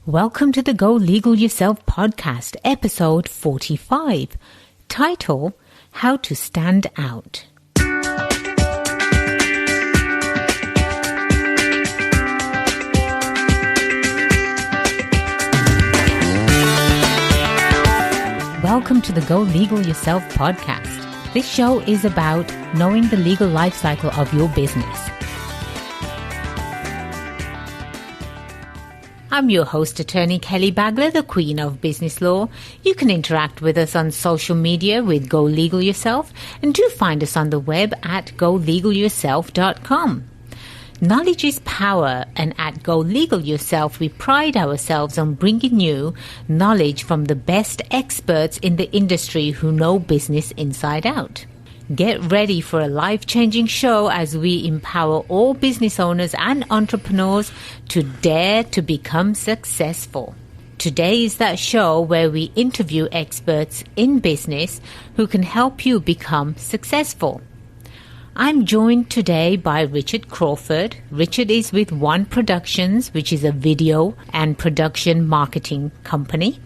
Welcome to the Go Legal Yourself podcast, episode 45. Title, How to Stand Out. Welcome to the Go Legal Yourself podcast. This show is about knowing the legal life cycle of your business. I'm your host, Attorney Kelly Bagler, the Queen of Business Law. You can interact with us on social media with Go Legal Yourself, and do find us on the web at golegalyourself.com. Knowledge is power, and at Go Legal Yourself, we pride ourselves on bringing you knowledge from the best experts in the industry who know business inside out. Get ready for a life-changing show as we empower all business owners and entrepreneurs to dare to become successful. Today is that show where we interview experts in business who can help you become successful. I'm joined today by Richard Crawford. Richard is with One Productions, which is a video and production marketing company.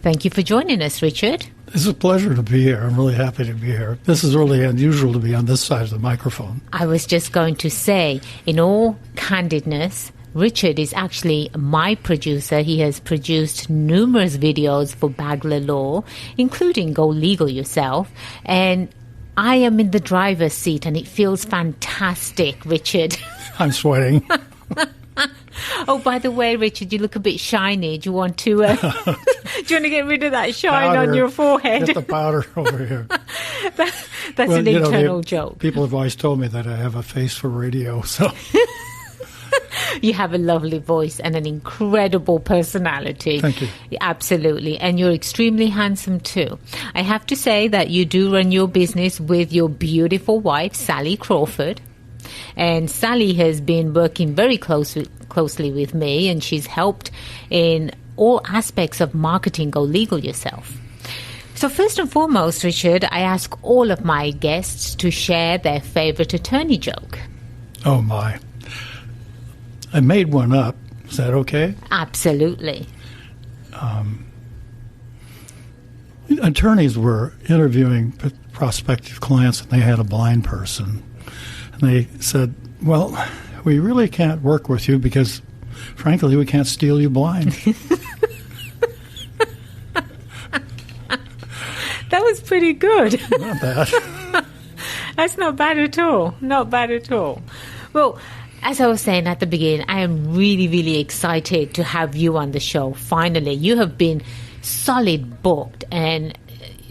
Thank you for joining us, Richard. It's a pleasure to be here. I'm really happy to be here. This is really unusual to be on this side of the microphone. I was just going to say, in all candidness, Richard is actually my producer. He has produced numerous videos for Bagler Law, including Go Legal Yourself. And I am in the driver's seat, and it feels fantastic, Richard. I'm sweating. Oh, by the way, Richard, you look a bit shiny. Do you want to do you want to get rid of that shine on your forehead? Get the powder over here. That's an internal joke. People have always told me that I have a face for radio, so... You have a lovely voice and an incredible personality. Thank you. Absolutely. And you're extremely handsome too. I have to say that you do run your business with your beautiful wife, Sally Crawford. And Sally has been working very closely with me, and she's helped in all aspects of marketing Go Legal Yourself. So first and foremost, Richard, I ask all of my guests to share their favorite attorney joke. Oh, my. I made one up. Is that okay? Absolutely. Attorneys were interviewing prospective clients, and they had a blind person. And they said, well, we really can't work with you because, frankly, we can't steal you blind. That was pretty good. Not bad. That's not bad at all. Not bad at all. Well, as I was saying at the beginning, I am really, really excited to have you on the show. Finally, you have been solid booked, and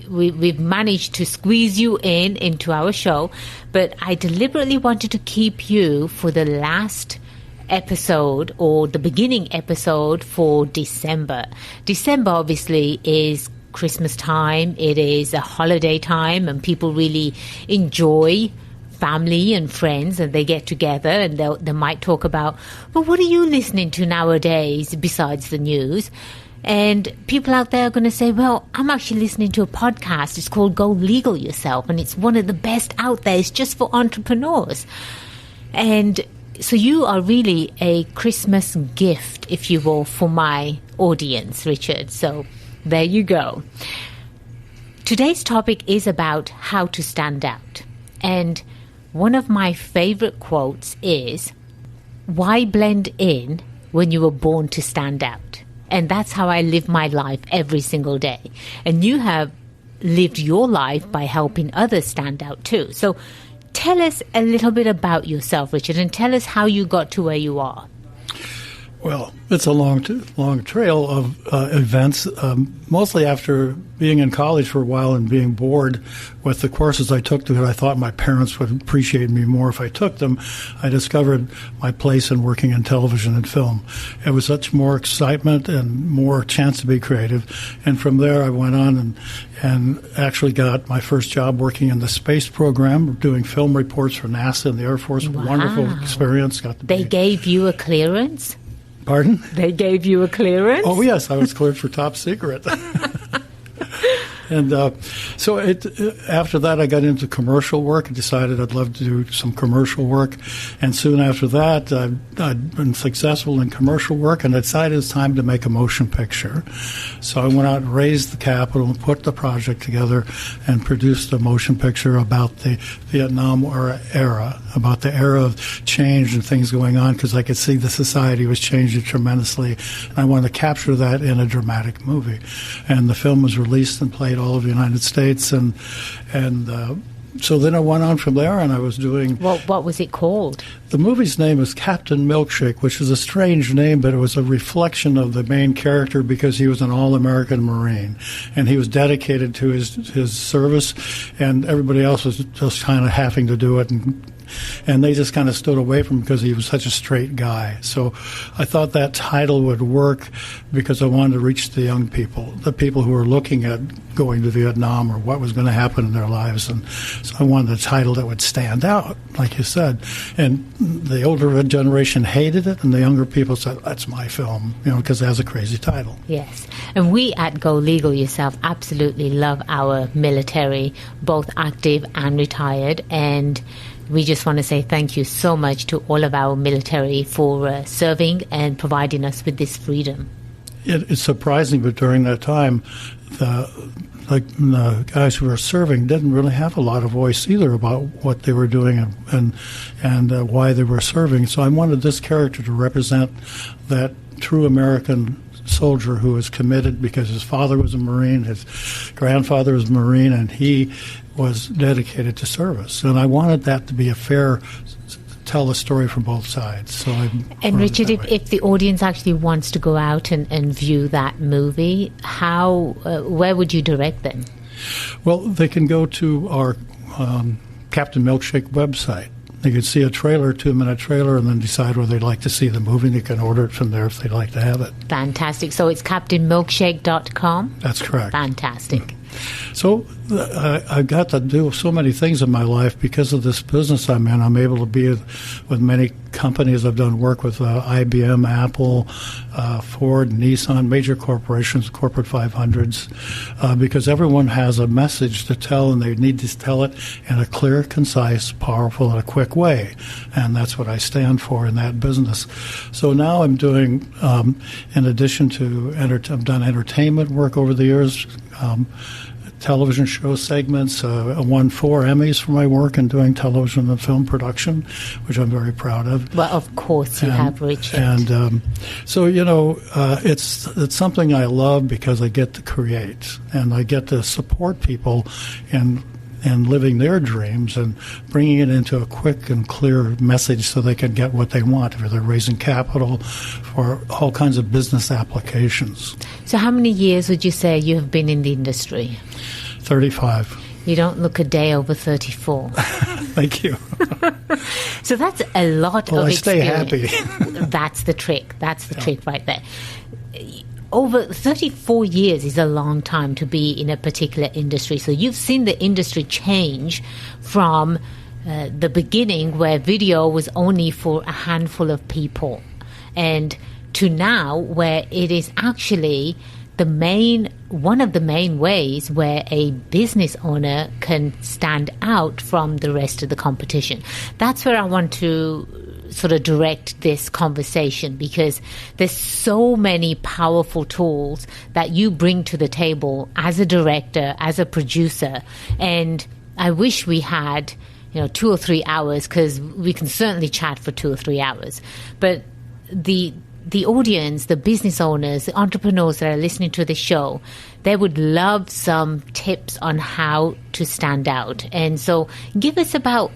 we've managed to squeeze you into our show. But I deliberately wanted to keep you for the last episode, or the beginning episode, for December. December obviously is Christmas time. It is a holiday time, and people really enjoy family and friends, and they get together and they might talk about, well, what are you listening to nowadays besides the news? And people out there are going to say, well, I'm actually listening to a podcast. It's called Go Legal Yourself, and it's one of the best out there. It's just for entrepreneurs. And so you are really a Christmas gift, if you will, for my audience, Richard. So there you go. Today's topic is about how to stand out. And one of my favorite quotes is, why blend in when you were born to stand out? And that's how I live my life every single day. And you have lived your life by helping others stand out too. So tell us a little bit about yourself, Richard, and tell us how you got to where you are. Well, it's a long trail of events, mostly after being in college for a while and being bored with the courses I took that I thought my parents would appreciate me more if I took them. I discovered my place in working in television and film. It was such more excitement and more chance to be creative. And from there, I went on and actually got my first job working in the space program, doing film reports for NASA and the Air Force. Wow. Wonderful experience. They gave you a clearance? Pardon? They gave you a clearance? Oh, yes. I was cleared for top secret. And so after that, I got into commercial work and decided I'd love to do some commercial work. And soon after that, I'd been successful in commercial work and I decided it's time to make a motion picture. So I went out and raised the capital and put the project together and produced a motion picture about the Vietnam era, about the era of change and things going on, because I could see the society was changing tremendously. And I wanted to capture that in a dramatic movie. And the film was released and played all over the United States. And so then I went on from there, and I was doing... What was it called? The movie's name is Captain Milkshake, which is a strange name, but it was a reflection of the main character because he was an all-American Marine, and he was dedicated to his service, and everybody else was just kind of having to do it, and they just kind of stood away from him because he was such a straight guy. So I thought that title would work because I wanted to reach the young people, the people who were looking at going to Vietnam or what was going to happen in their lives. And so I wanted a title that would stand out, like you said. And the older generation hated it, and the younger people said, that's my film, because it has a crazy title. Yes. And we at Go Legal yourself absolutely love our military, both active and retired. And we just want to say thank you so much to all of our military for serving and providing us with this freedom. It's surprising, but during that time, the guys who were serving didn't really have a lot of voice either about what they were doing and why they were serving. So I wanted this character to represent that true American soldier who was committed because his father was a Marine, his grandfather was a Marine, and he was dedicated to service. And I wanted that to be a fair, tell the story from both sides. And Richard, if the audience actually wants to go out and view that movie, where would you direct them? Well, they can go to our Captain Milkshake website. They could see a trailer, 2-minute trailer, and then decide whether they'd like to see the movie. They can order it from there if they'd like to have it. Fantastic. So it's CaptainMilkshake.com? That's correct. Fantastic. So I've got to do so many things in my life because of this business I'm in. I'm able to be with many companies. I've done work with IBM, Apple, Ford, Nissan, major corporations, corporate 500s, because everyone has a message to tell, and they need to tell it in a clear, concise, powerful, and a quick way. And that's what I stand for in that business. So now I'm doing, in addition to, I've done entertainment work over the years, television show segments. I won 4 Emmys for my work in doing television and film production, which I'm very proud of. Well, of course you have, Richard. And so, it's something I love because I get to create and I get to support people in living their dreams and bringing it into a quick and clear message so they can get what they want, if they're raising capital for all kinds of business applications. So how many years would you say you have been in the industry? 35. You don't look a day over 34. Thank you. So that's a lot of experience. I stay happy. That's the trick. That's the trick right there. Over 34 years is a long time to be in a particular industry. So you've seen the industry change from the beginning where video was only for a handful of people, and to now where it is actually one of the main ways where a business owner can stand out from the rest of the competition. That's where I want to sort of direct this conversation, because there's so many powerful tools that you bring to the table as a director, as a producer, and I wish we had 2 or 3 hours, because we can certainly chat for 2 or 3 hours, but the audience, the business owners, the entrepreneurs that are listening to the show, they would love some tips on how to stand out. And so give us about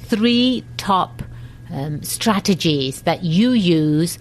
3 top strategies that you use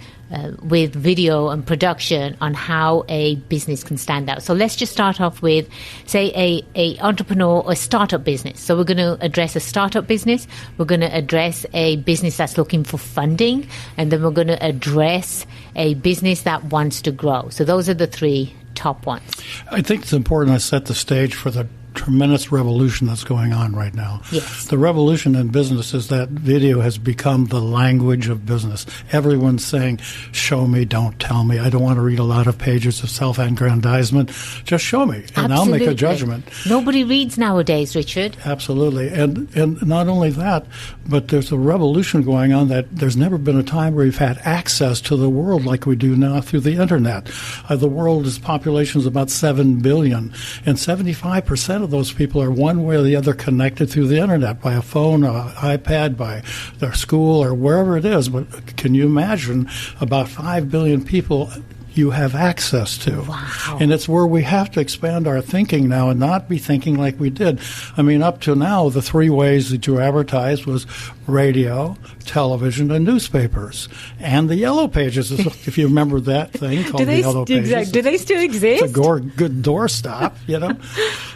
with video and production on how a business can stand out. So let's just start off with, say, a entrepreneur or startup business. So we're going to address a startup business, we're going to address a business that's looking for funding, and then we're going to address a business that wants to grow. So those are the 3 top ones. I think it's important I set the stage for the tremendous revolution that's going on right now. Yes. The revolution in business is that video has become the language of business. Everyone's saying, show me, don't tell me. I don't want to read a lot of pages of self-aggrandizement. Just show me, and I'll make a judgment. Nobody reads nowadays, Richard. Absolutely. And not only that, but there's a revolution going on that there's never been a time where we've had access to the world like we do now through the Internet. The world's population is about 7 billion, and 75% of those people are one way or the other connected through the Internet, by a phone, an iPad, by their school, or wherever it is. But can you imagine about 5 billion people you have access to? Wow. And it's where we have to expand our thinking now and not be thinking like we did. I mean, up to now, the three ways that you advertised was radio, television, and newspapers. And the Yellow Pages, if you remember that thing called the Yellow Pages. Do they still exist? It's a good doorstop, you know.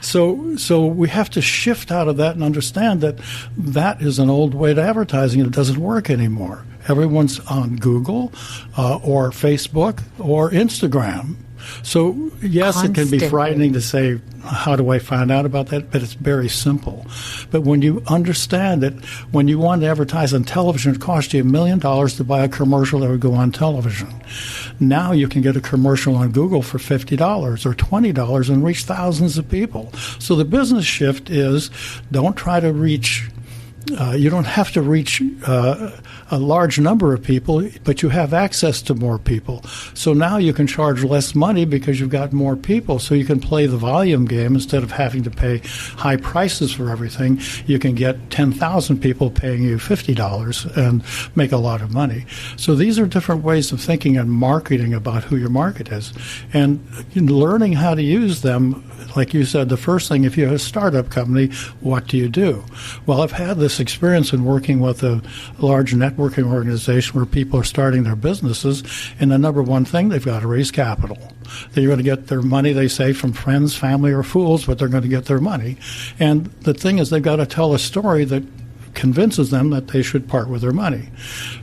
So we have to shift out of that and understand that that is an old way to advertising, and it doesn't work anymore. Everyone's on Google or Facebook or Instagram. So, yes, It can be frightening to say, how do I find out about that? But it's very simple. But when you understand that when you want to advertise on television, it costs you $1 million to buy a commercial that would go on television. Now you can get a commercial on Google for $50 or $20 and reach thousands of people. So the business shift is, don't try to reach you don't have to reach a large number of people, but you have access to more people. So now you can charge less money because you've got more people. So you can play the volume game instead of having to pay high prices for everything. You can get 10,000 people paying you $50 and make a lot of money. So these are different ways of thinking and marketing about who your market is. And learning how to use them, like you said, the first thing, if you have a startup company, what do you do? Well, I've had this experience in working with a large networking organization where people are starting their businesses, and the number one thing, they've got to raise capital. They're going to get their money, they say, from friends, family, or fools, but they're going to get their money. And the thing is, they've got to tell a story that convinces them that they should part with their money.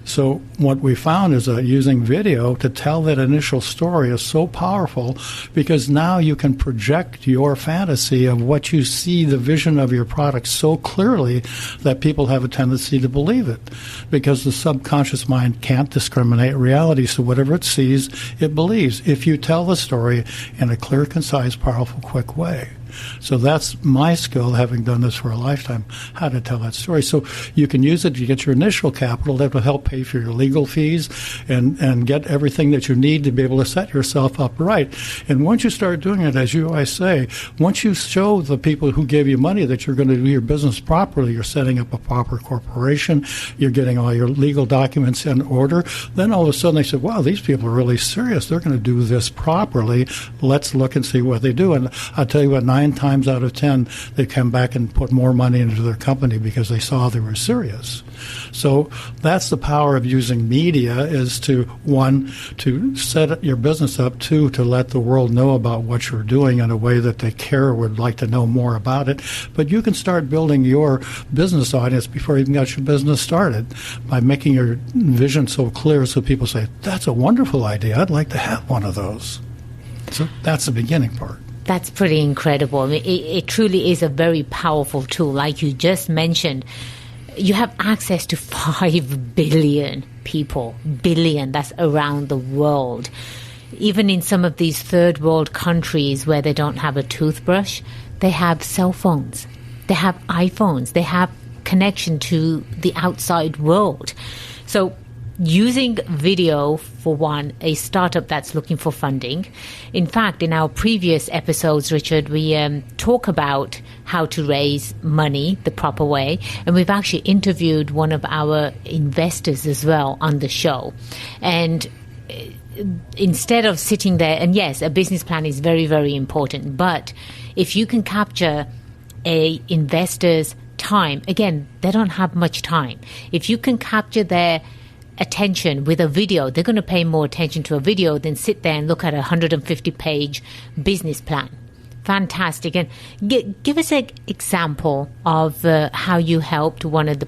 So what we found is that using video to tell that initial story is so powerful, because now you can project your fantasy of what you see, the vision of your product, so clearly that people have a tendency to believe it, because the subconscious mind can't discriminate reality. So whatever it sees, it believes, if you tell the story in a clear, concise, powerful, quick way. So that's my skill, having done this for a lifetime, how to tell that story. So you can use it to get your initial capital that will help pay for your legal fees and get everything that you need to be able to set yourself up right. And once you start doing it, as you always say, once you show the people who gave you money that you're going to do your business properly, you're setting up a proper corporation, you're getting all your legal documents in order, then all of a sudden they say, wow, these people are really serious. They're going to do this properly. Let's look and see what they do. And I'll tell you what, 9 times out of 10, they come back and put more money into their company because they saw they were serious. So that's the power of using media, is to, one, to set your business up, two, to let the world know about what you're doing in a way that they care or would like to know more about it. But you can start building your business audience before you even got your business started by making your vision so clear so people say, that's a wonderful idea. I'd like to have one of those. So that's the beginning part. That's pretty incredible. I mean, it truly is a very powerful tool. Like you just mentioned, you have access to 5 billion people, that's around the world. Even in some of these third world countries where they don't have a toothbrush, they have cell phones, they have iPhones, they have connection to the outside world. So using video, for one, a startup that's looking for funding. In fact, in our previous episodes, Richard, we talk about how to raise money the proper way. And we've actually interviewed one of our investors as well on the show. And instead of sitting there, and yes, a business plan is very, very important. But if you can capture a investor's time, again, they don't have much time. If you can capture their attention with a video, they're going to pay more attention to a video than sit there and look at a 150-page business plan. Fantastic. And give us an example of how you helped one of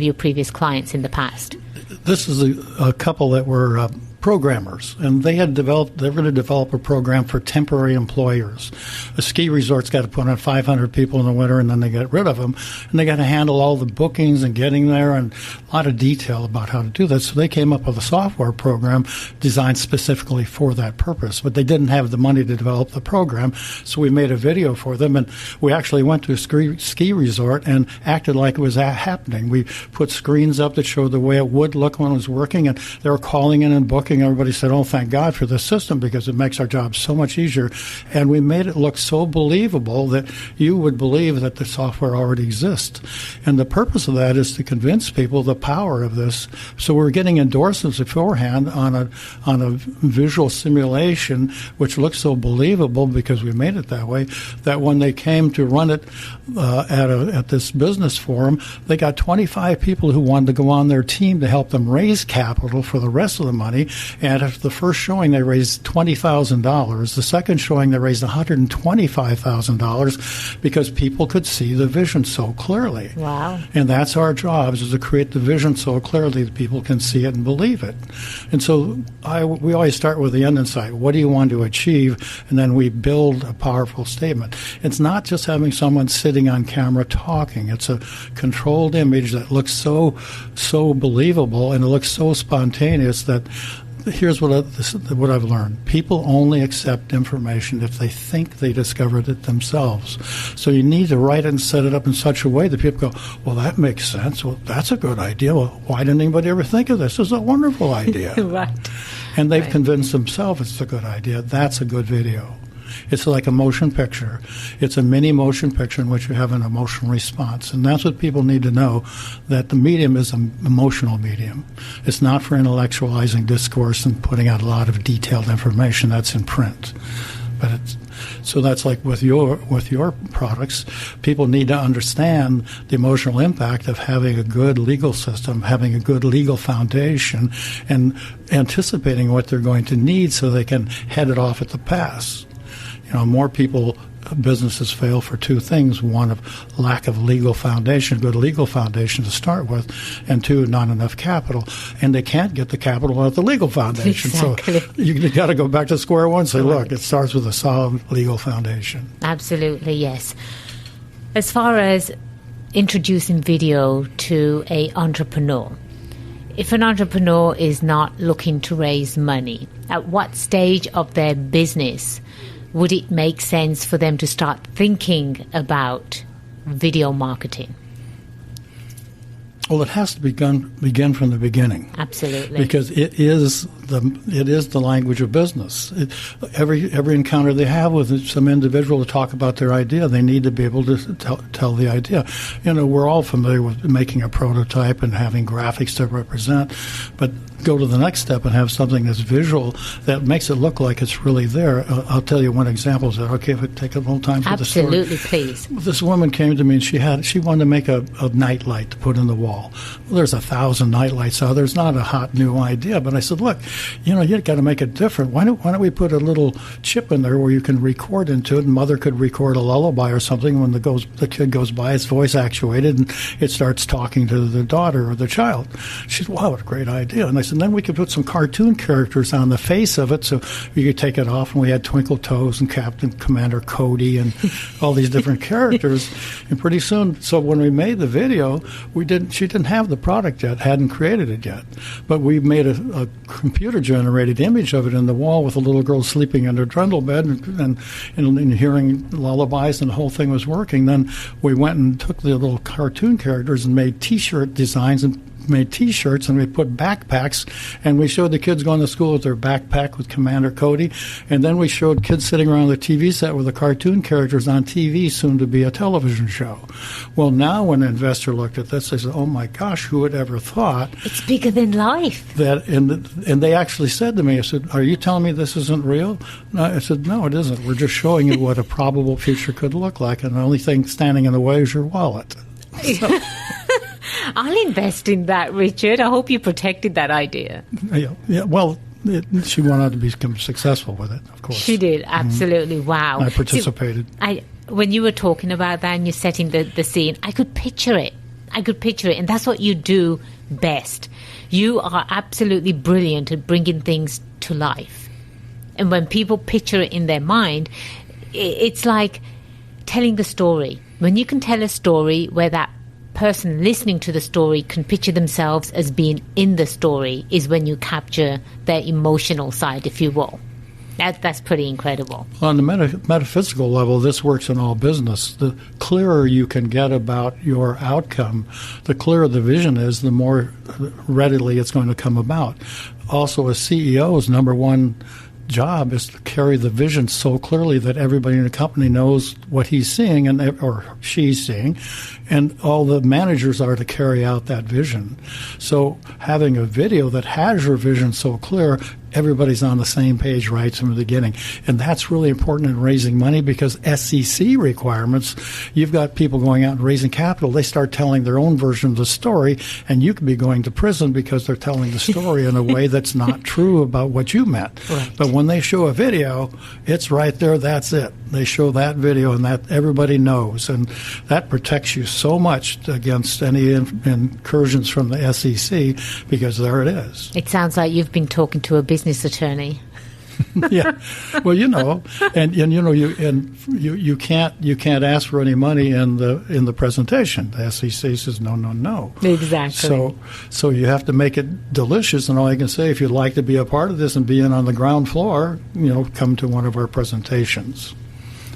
your previous clients in the past. This is a couple that were programmers, and they were going to develop a program for temporary employers. A ski resort's got to put on 500 people in the winter, and then they get rid of them, and they got to handle all the bookings and getting there, and a lot of detail about how to do that. So they came up with a software program designed specifically for that purpose, but they didn't have the money to develop the program, so we made a video for them, and we actually went to a ski resort and acted like it was happening. We put screens up that showed the way it would look when it was working, and they were calling in and booking. Everybody said, oh, thank God for this system, because it makes our job so much easier. And we made it look so believable that you would believe that the software already exists. And the purpose of that is to convince people the power of this. So we're getting endorsements beforehand on a visual simulation, which looks so believable because we made it that way, that when they came to run it at this business forum, they got 25 people who wanted to go on their team to help them raise capital for the rest of the money. And after the first showing, they raised $20,000. The second showing, they raised $125,000 because people could see the vision so clearly. Wow. And that's our job, is to create the vision so clearly that people can see it and believe it. And so we always start with the end in sight. What do you want to achieve? And then we build a powerful statement. It's not just having someone sitting on camera talking. It's a controlled image that looks so believable, and it looks so spontaneous that here's what I've learned. People only accept information if they think they discovered it themselves. So you need to write it and set it up in such a way that people go, well, that makes sense. Well, that's a good idea. Well, why didn't anybody ever think of this? This is a wonderful idea. Right. And they've convinced themselves it's a good idea. That's a good video. It's like a motion picture. It's a mini motion picture in which you have an emotional response. And that's what people need to know, that the medium is an emotional medium. It's not for intellectualizing discourse and putting out a lot of detailed information that's in print. So that's like with your products, people need to understand the emotional impact of having a good legal system, having a good legal foundation, and anticipating what they're going to need so they can head it off at the pass. More businesses fail for two things. One, of lack of legal foundation, good legal foundation to start with, and two, not enough capital. And they can't get the capital without the legal foundation. Exactly. So you got to go back to square one and say, look, it starts with a solid legal foundation. Absolutely, yes. As far as introducing video to an entrepreneur, if an entrepreneur is not looking to raise money, at what stage of their business would it make sense for them to start thinking about video marketing? Well, it has to begin from the beginning. Absolutely. Because it is the language of business. Every encounter they have with some individual to talk about their idea, they need to be able to tell the idea. We're all familiar with making a prototype and having graphics to represent, but go to the next step and have something that's visual that makes it look like it's really there. I'll tell you one example. Is that okay if I take a little time for the story? Absolutely, please. This woman came to me and she wanted to make a night light to put in the wall. Well, there's 1,000 night lights out there. It's not a hot new idea, but I said, look, you got to make it different. Why don't we put a little chip in there where you can record into it, and mother could record a lullaby or something when the kid goes by. It's voice actuated, and it starts talking to the daughter or the child. She said, wow, what a great idea. And I said, then we could put some cartoon characters on the face of it so you could take it off, and we had Twinkle Toes and Captain Commander Cody and all these different characters. And pretty soon, so when we made the video, she didn't have the product yet, hadn't created it yet. But we made a computer-generated image of it in the wall with a little girl sleeping in her trundle bed and hearing lullabies, and the whole thing was working. Then we went and took the little cartoon characters and made T-shirt designs and made T-shirts, and we put backpacks, and we showed the kids going to school with their backpack with Commander Cody, and then we showed kids sitting around the TV set with the cartoon characters on TV, soon to be a television show. Well, now when an investor looked at this, they said, oh my gosh, who would ever thought? It's bigger than life. And they actually said to me, I said, are you telling me this isn't real? No, I said, no, it isn't. We're just showing you what a probable future could look like, and the only thing standing in the way is your wallet. So. I'll invest in that, Richard. I hope you protected that idea. Yeah. Well, she went on to become successful with it, of course. She did, absolutely. Mm-hmm. Wow. I participated. When you were talking about that and you're setting the scene, I could picture it. And that's what you do best. You are absolutely brilliant at bringing things to life. And when people picture it in their mind, it's like telling the story. When you can tell a story where that person listening to the story can picture themselves as being in the story is when you capture their emotional side, if you will. That's pretty incredible. On the metaphysical level, this works in all business. The clearer you can get about your outcome, the clearer the vision is, the more readily it's going to come about. Also, a CEO's number one job is to carry the vision so clearly that everybody in the company knows what he's seeing or she's seeing, and all the managers are to carry out that vision. So having a video that has your vision so clear, everybody's on the same page right from the beginning. And that's really important in raising money because SEC requirements, you've got people going out and raising capital. They start telling their own version of the story, and you could be going to prison because they're telling the story in a way that's not true about what you meant. Right. But when they show a video, it's right there. That's it. They show that video, and that everybody knows. And that protects you so much against any incursions from the SEC because there it is. It sounds like you've been talking to a business attorney. Yeah, well, you can't ask for any money in the presentation. The SEC says no. Exactly. So you have to make it delicious. And all I can say, if you'd like to be a part of this and be in on the ground floor, come to one of our presentations.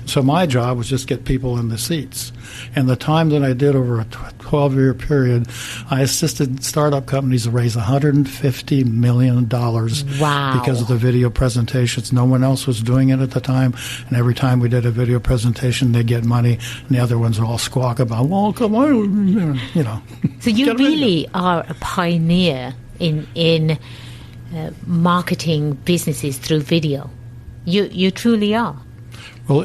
So my job was just get people in the seats. And the time that I did over a 12-year period, I assisted startup companies to raise $150 million because of the video presentations. No one else was doing it at the time. And every time we did a video presentation, they'd get money. And the other ones would all squawk about, well, come on, So you really are a pioneer in marketing businesses through video. You truly are. Well,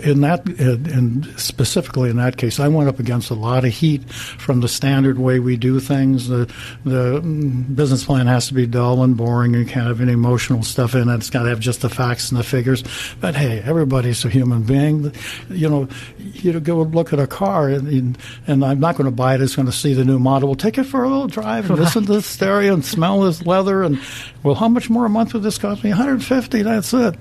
specifically in that case, I went up against a lot of heat from the standard way we do things. The business plan has to be dull and boring. You can't have any emotional stuff in it. It's got to have just the facts and the figures. But hey, everybody's a human being. You go look at a car, and I'm not going to buy it. It's going to see the new model. We'll take it for a little drive and listen to the stereo and smell this leather. And well, how much more a month would this cost me? $150. That's it.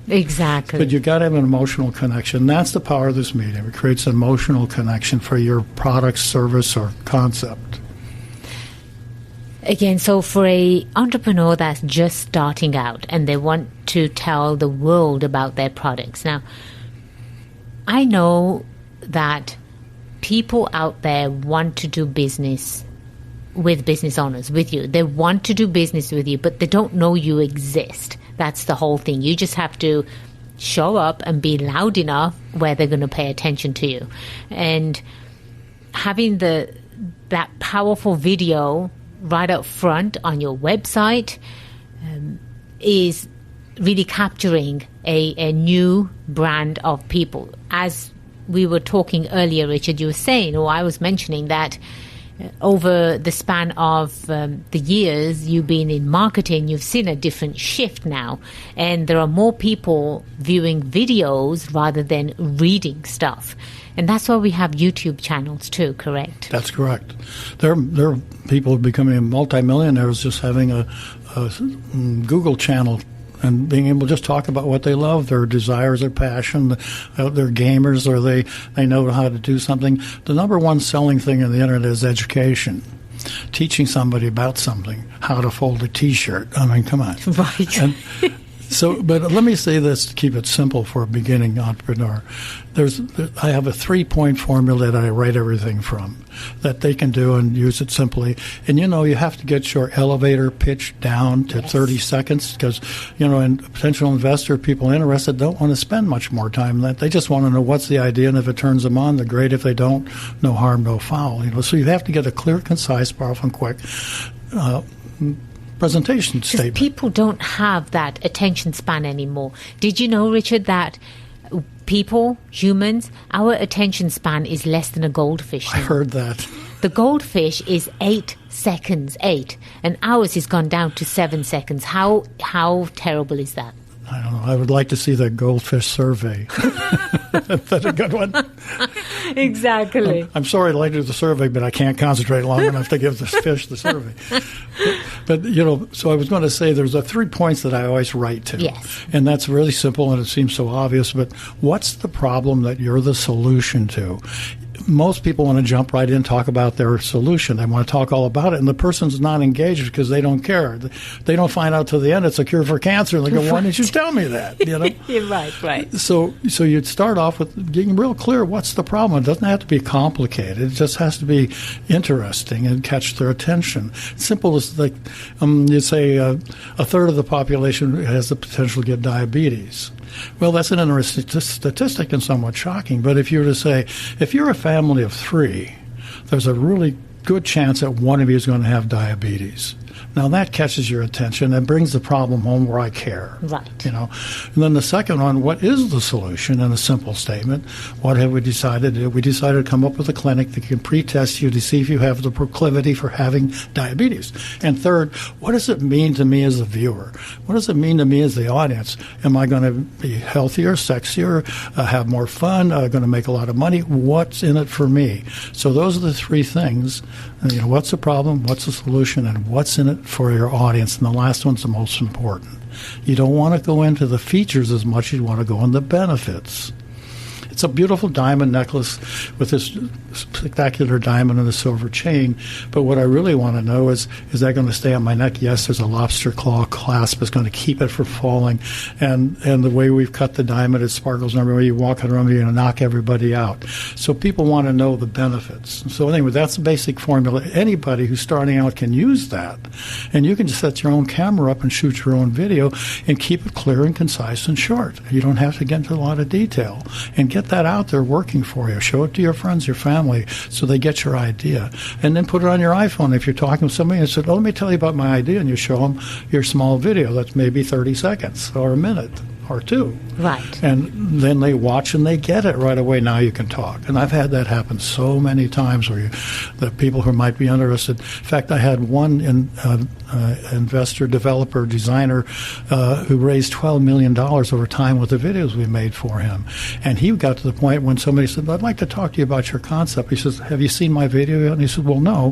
Exactly. But you got to have an emotional connection. That's the power of this medium. It creates an emotional connection for your product, service, or concept. Again, so for an entrepreneur that's just starting out and they want to tell the world about their products. Now, I know that people out there want to do business with business owners, with you. They want to do business with you, but they don't know you exist. That's the whole thing. You just have to show up and be loud enough where they're going to pay attention to you. And having that powerful video right up front on your website is really capturing a new brand of people. As we were talking earlier, Richard, you were saying, or I was mentioning that over the span of the years you've been in marketing, you've seen a different shift now. And there are more people viewing videos rather than reading stuff. And that's why we have YouTube channels too, correct? That's correct. There are people becoming multimillionaires just having a Google channel and being able to just talk about what they love, their desires, their passion. They're gamers, or they know how to do something. The number one selling thing on the internet is education. Teaching somebody about something, how to fold a T-shirt. I mean, come on. Right. And but let me say this to keep it simple for a beginning entrepreneur. I have a 3-point formula that I write everything from that they can do and use it simply. And, you have to get your elevator pitch down to 30 seconds because, and potential investor, people interested, don't want to spend much more time than that. They just want to know what's the idea, and if it turns them on, they're great. If they don't, no harm, no foul. So you have to get a clear, concise, powerful, and quick presentation statement. People don't have that attention span anymore. Did you know, Richard, that people, humans, our attention span is less than a goldfish now? I heard that. The goldfish is 8 seconds, and ours has gone down to 7 seconds. How terrible is that? I don't know. I would like to see the goldfish survey. That's a good one. Exactly. I'm sorry I'd like to do the survey, but I can't concentrate long enough to give the fish the survey. But, so I was going to say there's 3 points that I always write to. Yes. And that's really simple and it seems so obvious, but what's the problem that you're the solution to? Most people want to jump right in and talk about their solution. They want to talk all about it, and the person's not engaged because they don't care. They don't find out till the end it's a cure for cancer, and they go, why didn't you tell me that? You're right. So you'd start off with getting real clear what's the problem. It doesn't have to be complicated. It just has to be interesting and catch their attention. Simple as like you'd say a third of the population has the potential to get diabetes. Well, that's an interesting statistic and somewhat shocking. But if you were to say, if you're a family of 3, there's a really good chance that one of you is going to have diabetes. Now, that catches your attention and brings the problem home where I care. Right. And then the second one, what is the solution in a simple statement? What have we decided to do? We decided to come up with a clinic that can pre-test you to see if you have the proclivity for having diabetes. And third, what does it mean to me as a viewer? What does it mean to me as the audience? Am I going to be healthier, sexier, have more fun, going to make a lot of money? What's in it for me? So those are the 3 things. What's the problem? What's the solution? And what's in it for your audience? And the last one's the most important. You don't want to go into the features as much as you want to go in the benefits. It's a beautiful diamond necklace with this spectacular diamond and a silver chain. But what I really want to know is that going to stay on my neck? Yes, there's a lobster claw clasp. It's going to keep it from falling. And the way we've cut the diamond, it sparkles everywhere. You walk around, you're going to knock everybody out. So people want to know the benefits. So anyway, that's the basic formula. Anybody who's starting out can use that. And you can just set your own camera up and shoot your own video and keep it clear and concise and short. You don't have to get into a lot of detail. And get that out there working for you. Show it to your friends, your family, so they get your idea. And then put it on your iPhone. If you're talking with somebody and said, let me tell you about my idea, and you show them your small video that's maybe 30 seconds or a minute or 2. Right. And then they watch and they get it right away. Now you can talk. And I've had that happen so many times where the people who might be interested. In fact, I had one investor, developer, designer who raised $12 million over time with the videos we made for him. And he got to the point when somebody said, I'd like to talk to you about your concept. He says, have you seen my video yet? And he said, well, no.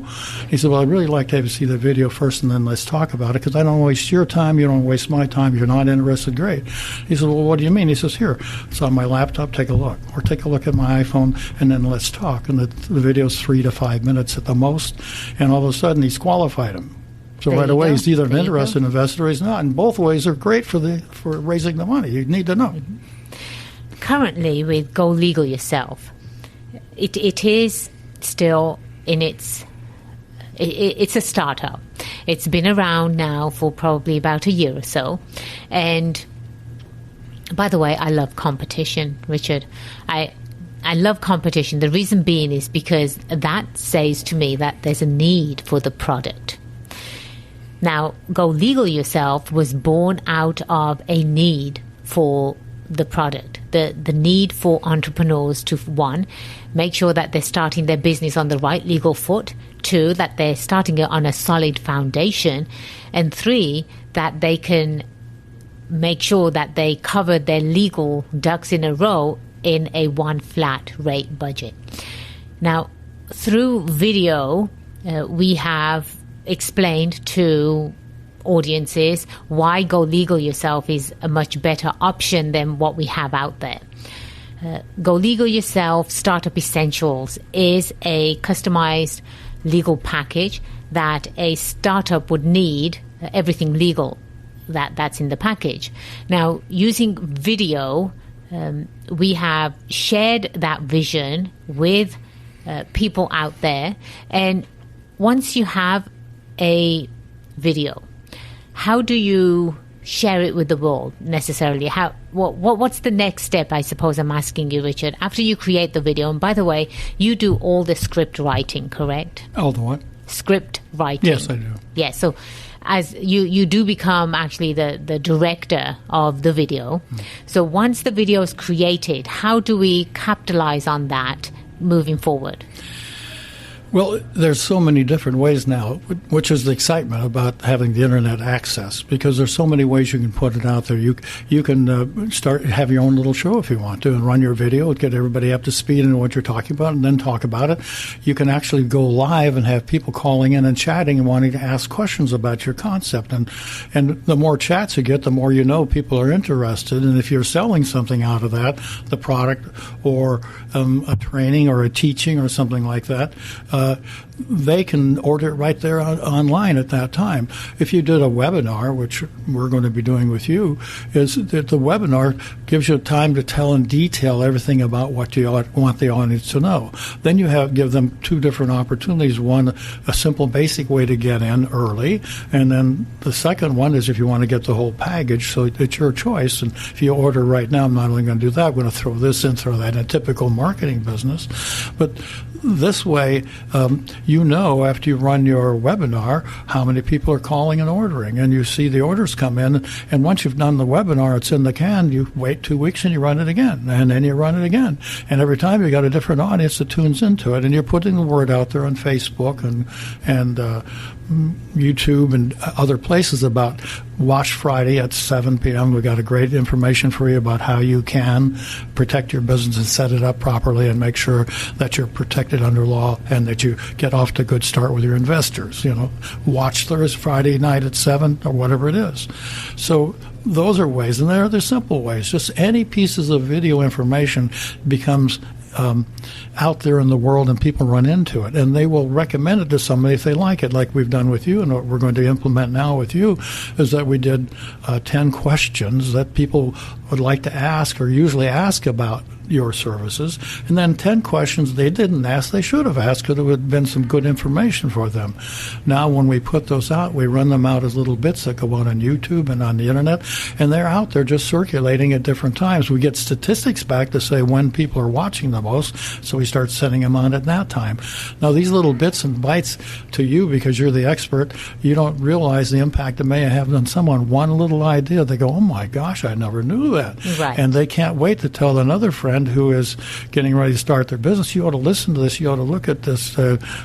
He said, well, I'd really like to have you see the video first and then let's talk about it because I don't waste your time. You don't waste my time. You're not interested. Great. He said, well, what do you mean? He says, here, it's on my laptop. Take a look. Or take a look at my iPhone and then let's talk. And the video's 3 to 5 minutes at the most. And all of a sudden, he's qualified him. So right away, he's either an interested investor or he's not. And both ways are great for raising the money. You need to know. Mm-hmm. Currently, with Go Legal Yourself, it is still in it's a startup. It's been around now for probably about a year or so. And by the way, I love competition, Richard. I love competition. The reason being is because that says to me that there's a need for the product. Now, Go Legal Yourself was born out of a need for the product, the need for entrepreneurs to, 1, make sure that they're starting their business on the right legal foot, 2, that they're starting it on a solid foundation, and 3, that they can make sure that they cover their legal ducks in a row in a one flat rate budget. Now, through video, we have explained to audiences why Go Legal Yourself is a much better option than what we have out there. Go Legal Yourself Startup Essentials is a customized legal package that a startup would need, everything legal that's in the package. Now, using video, we have shared that vision with people out there. And once you have a video, how do you share it with the world necessarily? What's the next step, I suppose I'm asking you, Richard, after you create the video? And by the way, you do all the script writing, correct? All the what? Script writing. Yes, I do. Yes, so as you do become actually the director of the video. So once the video is created, how do we capitalize on that moving forward? Well, there's so many different ways now, which is the excitement about having the internet access, because there's so many ways you can put it out there. You can have your own little show if you want to, and run your video, get everybody up to speed on what you're talking about, and then talk about it. You can actually go live and have people calling in and chatting and wanting to ask questions about your concept. And the more chats you get, the more you know people are interested. And if you're selling something out of that, the product or a training or a teaching or something like that, they can order it right there online at that time. If you did a webinar, which we're going to be doing with you, is that the webinar gives you time to tell in detail everything about what you want the audience to know. Then you give them two different opportunities. One, a simple basic way to get in early, and then the second one is if you want to get the whole package, so it's your choice. And if you order right now, I'm not only going to do that, I'm going to throw this in, throw that in, a typical marketing business. But this way, you know after you run your webinar how many people are calling and ordering, and you see the orders come in, and once you've done the webinar, it's in the can, you wait 2 weeks and you run it again, and then you run it again. And every time you got a different audience that tunes into it, and you're putting the word out there on Facebook and YouTube and other places about Watch Friday at 7 p.m. We've got a great information for you about how you can protect your business and set it up properly and make sure that you're protected under law and that you get off to a good start with your investors. Watch Thursday, Friday night at 7 or whatever it is. So those are ways, and they're simple ways. Just any pieces of video information becomes out there in the world, and people run into it, and they will recommend it to somebody if they like it, like we've done with you, and what we're going to implement now with you is that we did 10 questions that people would like to ask or usually ask about your services, and then 10 questions they didn't ask they should have asked because it would have been some good information for them. Now when we put those out, we run them out as little bits that go out on YouTube and on the internet, and they're out there just circulating at different times. We get statistics back to say when people are watching the most, so we start sending them on at that time. Now these little bits and bites to you, because you're the expert, you don't realize the impact it may have on someone. One little idea, they go, oh my gosh, I never knew that. Right. And they can't wait to tell another friend who is getting ready to start their business, you ought to listen to this, you ought to look at this,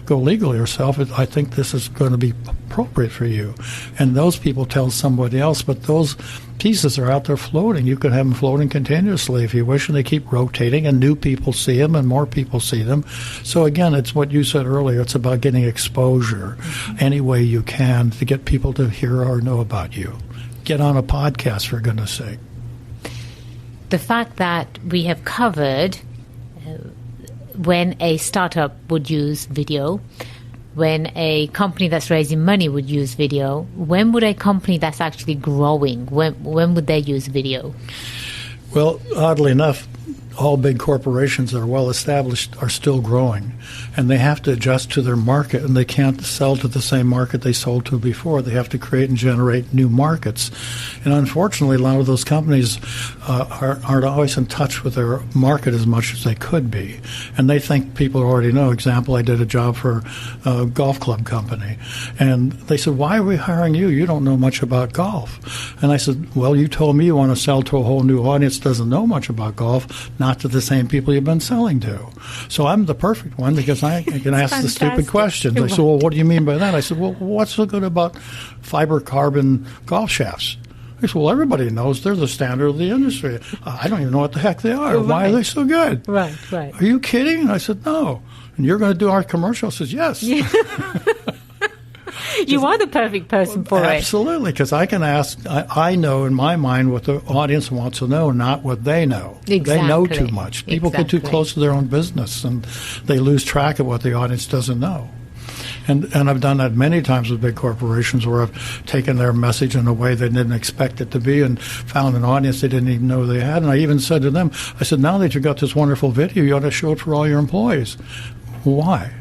go legal yourself. I think this is going to be appropriate for you. And those people tell somebody else, but those pieces are out there floating. You could have them floating continuously if you wish, and they keep rotating, and new people see them and more people see them. So again, it's what you said earlier. It's about getting exposure any way you can to get people to hear or know about you. Get on a podcast, for goodness sake. The fact that we have covered when a startup would use video, when a company that's raising money would use video, when would a company that's actually growing, when would they use video? Well, oddly enough, all big corporations that are well established are still growing, and they have to adjust to their market, and they can't sell to the same market they sold to before. They have to create and generate new markets. And unfortunately, a lot of those companies aren't always in touch with their market as much as they could be. And they think people already know. Example, I did a job for a golf club company, and they said, why are we hiring you? You don't know much about golf. And I said, well, you told me you want to sell to a whole new audience that doesn't know much about golf, not to the same people you've been selling to. So I'm the perfect one because I can ask the stupid questions. They said, well, what do you mean by that? I said, well, what's so good about fiber carbon golf shafts? They said, well, everybody knows they're the standard of the industry. I don't even know what the heck they are. Right. Why are they so good? Right. Are you kidding? And I said, no. And you're going to do our commercial? I said, yes. Yeah. You are the perfect person for it. Absolutely, because I can ask, I know in my mind what the audience wants to know, not what they know. Exactly. They know too much. People get too close to their own business, and they lose track of what the audience doesn't know. And I've done that many times with big corporations where I've taken their message in a way they didn't expect it to be and found an audience they didn't even know they had. And I even said to them, I said, now that you've got this wonderful video, you ought to show it for all your employees. Why?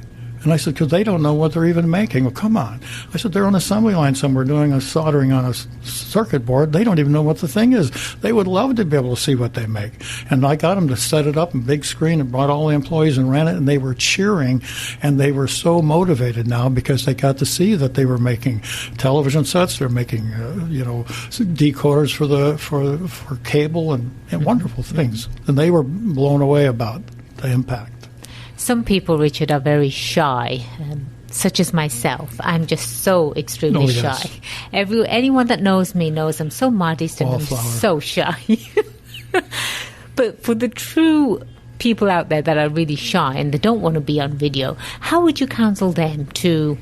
And I said, because they don't know what they're even making. Well, come on. I said, they're on an assembly line somewhere doing a soldering on a circuit board. They don't even know what the thing is. They would love to be able to see what they make. And I got them to set it up in big screen and brought all the employees and ran it, and they were cheering, and they were so motivated now because they got to see that they were making television sets. They're making, decoders for cable and wonderful things. And they were blown away about the impact. Some people, Richard, are very shy. Such as myself. I'm just so extremely shy. Anyone that knows me knows I'm so modest and I'm so shy. But for the true people out there that are really shy and they don't want to be on video, how would you counsel them to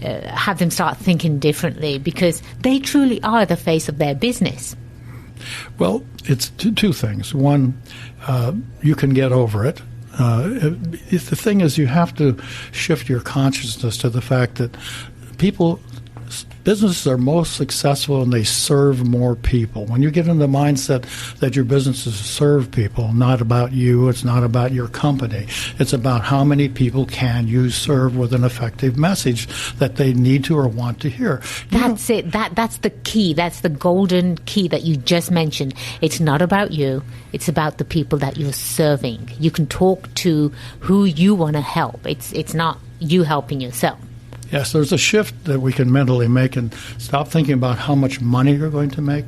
have them start thinking differently? Because they truly are the face of their business. Well, it's two things. One, you can get over it. The thing is, you have to shift your consciousness to the fact that businesses are most successful and they serve more people. When you get in the mindset that your business is to serve people, not about you, it's not about your company, it's about how many people can you serve with an effective message that they need to or want to hear. That's it. That's the key. That's the golden key that you just mentioned. It's not about you. It's about the people that you're serving. You can talk to who you want to help. It's not you helping yourself. Yes, there's a shift that we can mentally make and stop thinking about how much money you're going to make,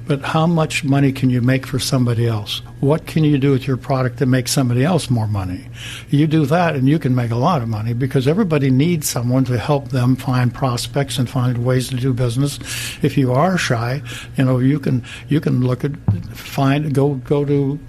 but how much money can you make for somebody else? What can you do with your product to make somebody else more money? You do that and you can make a lot of money because everybody needs someone to help them find prospects and find ways to do business. If you are shy, you can look at go to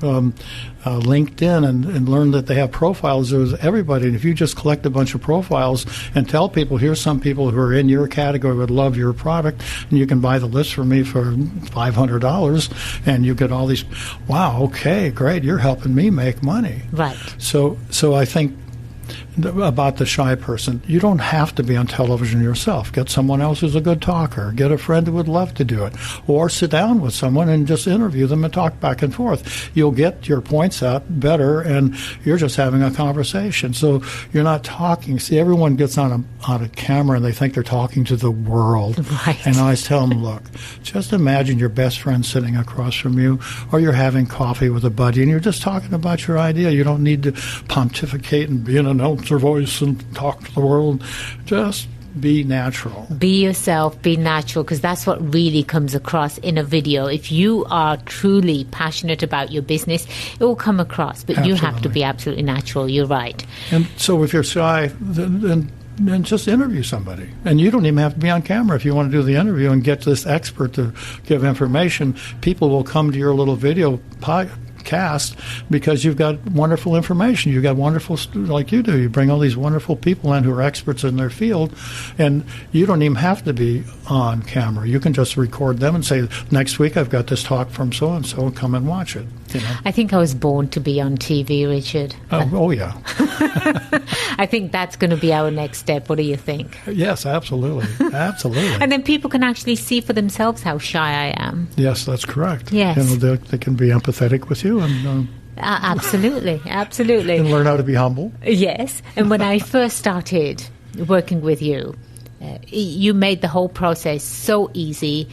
LinkedIn and learn that they have profiles. There's everybody. And if you just collect a bunch of profiles and tell people, here's some people who are in your category would love your product, and you can buy the list from me for $500, and you get all these. Wow, okay, great, you're helping me make money. Right. So I think about the shy person, you don't have to be on television yourself. Get someone else who's a good talker. Get a friend who would love to do it. Or sit down with someone and just interview them and talk back and forth. You'll get your points out better, and you're just having a conversation. So you're not talking. See, everyone gets on a camera and they think they're talking to the world. Right. And I always tell them, look, just imagine your best friend sitting across from you, or you're having coffee with a buddy and you're just talking about your idea. You don't need to pontificate and be an announcer voice and talk to the world. Just be natural. Be yourself, be natural, because that's what really comes across in a video. If you are truly passionate about your business, it will come across, but you have to be absolutely natural. You're right. And so if you're shy, then just interview somebody. And you don't even have to be on camera. If you want to do the interview and get this expert to give information, people will come to your little video podcast because you've got wonderful information. You've got wonderful, like you do. You bring all these wonderful people in who are experts in their field, and you don't even have to be on camera. You can just record them and say, next week I've got this talk from so-and-so, come and watch it. I think I was born to be on TV, Richard. Oh yeah. I think that's going to be our next step. What do you think? Yes, absolutely. Absolutely. And then people can actually see for themselves how shy I am. Yes, that's correct. Yes. They can be empathetic with you and absolutely, absolutely. And learn how to be humble. Yes. And when I first started working with you, you made the whole process so easy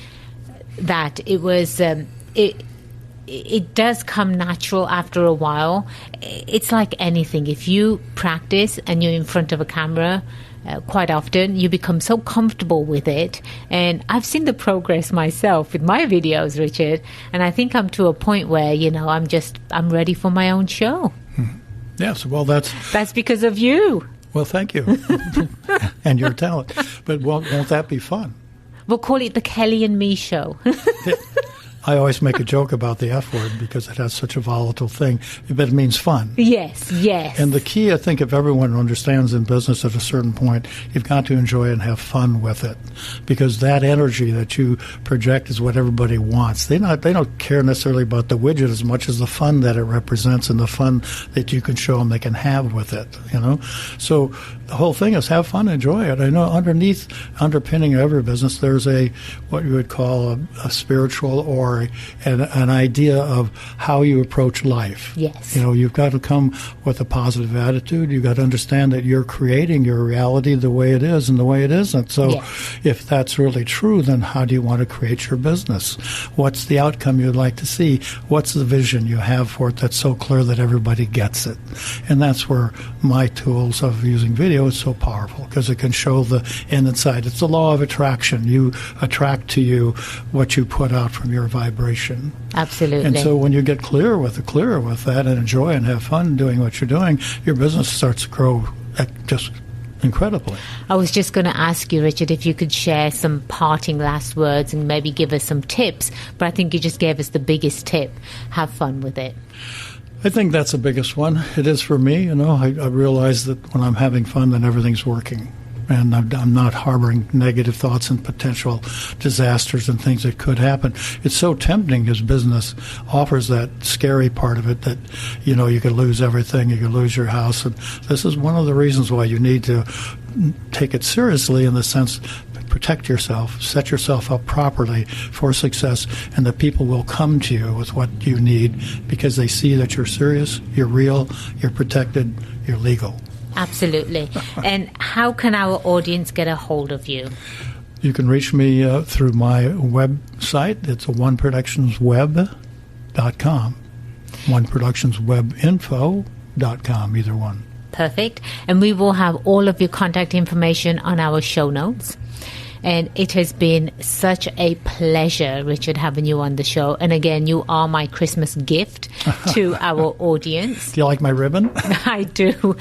that it was it does come natural after a while. It's like anything. If you practice and you're in front of a camera quite often, you become so comfortable with it. And I've seen the progress myself with my videos, Richard. And I think I'm to a point where, I'm ready for my own show. Yes, well, that's because of you. Well, thank you. And your talent. But won't that be fun? We'll call it the Kelly and Me Show. I always make a joke about the F word because it has such a volatile thing, but it means fun. Yes, yes. And the key, I think, if everyone understands in business at a certain point, you've got to enjoy it and have fun with it, because that energy that you project is what everybody wants. They don't care necessarily about the widget as much as the fun that it represents and the fun that you can show them they can have with it. So the whole thing is have fun, enjoy it. I know underpinning every business, there's what you would call a spiritual or an idea of how you approach life. Yes. You've got to come with a positive attitude. You've got to understand that you're creating your reality the way it is and the way it isn't. So if that's really true, then how do you want to create your business? What's the outcome you'd like to see? What's the vision you have for it that's so clear that everybody gets it? And that's where my tools of using video is so powerful, because it can show the inside. It's the law of attraction. You attract to you what you put out from your vibration. Absolutely. And so when you get clearer with that and enjoy and have fun doing what you're doing, your business starts to grow just incredibly. I was just going to ask you, Richard, if you could share some parting last words and maybe give us some tips, but I think you just gave us the biggest tip. Have fun with it. I think that's the biggest one. It is for me. I realize that when I'm having fun, then everything's working. And I'm not harboring negative thoughts and potential disasters and things that could happen. It's so tempting as business offers that scary part of it that, you could lose everything, you could lose your house. And this is one of the reasons why you need to take it seriously in the sense protect yourself, set yourself up properly for success, and that people will come to you with what you need because they see that you're serious, you're real, you're protected, you're legal. Absolutely. And how can our audience get a hold of you? You can reach me through my website. It's oneproductionsweb.com, oneproductionswebinfo.com, either one. Perfect. And we will have all of your contact information on our show notes. And it has been such a pleasure, Richard, having you on the show. And again, you are my Christmas gift to our audience. Do you like my ribbon? I do.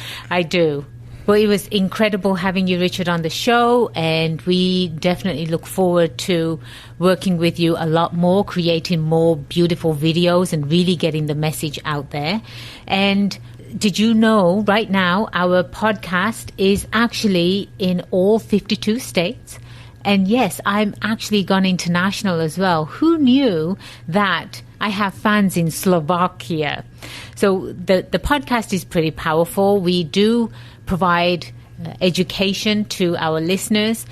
Well, it was incredible having you, Richard, on the show. And we definitely look forward to working with you a lot more, creating more beautiful videos and really getting the message out there. And did you know right now our podcast is actually in all 52 states? And yes, I'm actually gone international as well. Who knew that I have fans in Slovakia? So the podcast is pretty powerful. We do provide education to our listeners,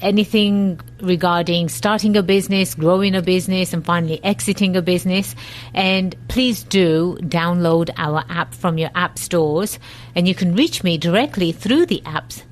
anything regarding starting a business, growing a business, and finally exiting a business. And please do download our app from your app stores. And you can reach me directly through the apps.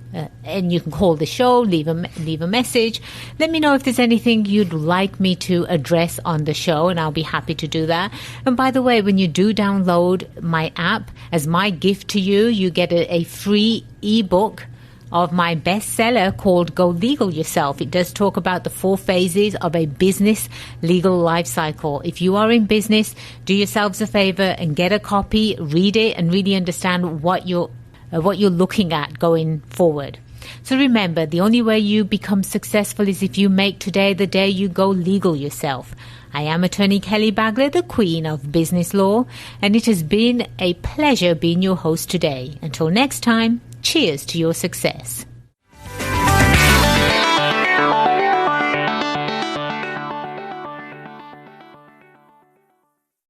And you can call the show, leave a message. Let me know if there's anything you'd like me to address on the show, and I'll be happy to do that. And by the way, when you do download my app, as my gift to you, you get a free ebook of my bestseller called Go Legal Yourself. It does talk about the 4 phases of a business legal life cycle. If you are in business, do yourselves a favor and get a copy, read it, and really understand what you're looking at going forward. So remember, the only way you become successful is if you make today the day you go legal yourself. I am Attorney Kelly Bagler, the Queen of Business Law, and it has been a pleasure being your host today. Until next time, cheers to your success.